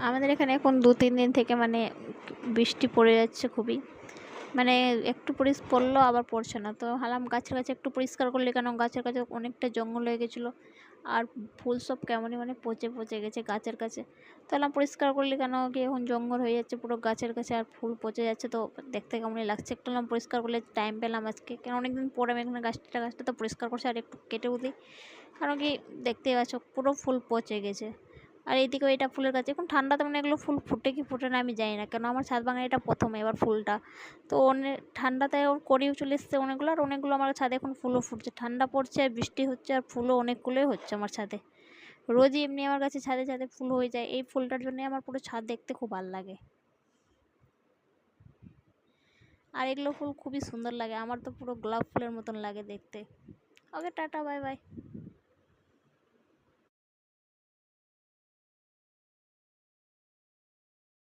আমাদের এখানে এখন 2-3 দিন থেকে মানে বৃষ্টি পড়ে যাচ্ছে খুবই, মানে একটু পড়লো আবার পড়ছে না। তো ভাবলাম গাছের কাছে একটু পরিষ্কার করলে, কেন গাছের কাছে অনেকটা জঙ্গল হয়ে গেছিলো আর ফুল সব কেমনই মানে পচে পচে গেছে গাছের কাছে। তো ভাবলাম পরিষ্কার করলে কেন কি এখন জঙ্গল হয়ে যাচ্ছে পুরো গাছের কাছে আর ফুল পচে যাচ্ছে, তো দেখতে কেমনই লাগছে। একটু ভাবলাম পরিষ্কার করলে টাইম পেলাম আজকে, কেন অনেকদিন পরে আমি এখানে গাছটা তো পরিষ্কার করছি আর একটু কেটেও দিই, কারণ কি দেখতেই পাচ্ছ পুরো ফুল পচে গেছে। আর এইদিকেও এটা ফুলের গাছ, এখন ঠান্ডাতে মানে এগুলো ফুল ফুটে কি ফুটে না আমি জানি না, কেন আমার ছাদ বাগানে এটা প্রথম এবার ফুলটা। তো অনেক ঠান্ডাতে ওর করেও চলে এসছে অনেকগুলো, আর অনেকগুলো আমার ছাদে এখন ফুলও ফুটছে, ঠান্ডা পড়ছে আর বৃষ্টি হচ্ছে আর ফুলও অনেকগুলোই হচ্ছে আমার ছাদে। রোজই এমনি আমার কাছে ছাদে ছাদে ফুল হয়ে যায়, এই ফুলটার জন্য আমার পুরো ছাদ দেখতে খুব ভালো লাগে। আর এগুলো ফুল খুবই সুন্দর লাগে, আমার তো পুরো গোলাপ ফুলের মতন লাগে দেখতে। ওকে, টাটা, বাই বাই।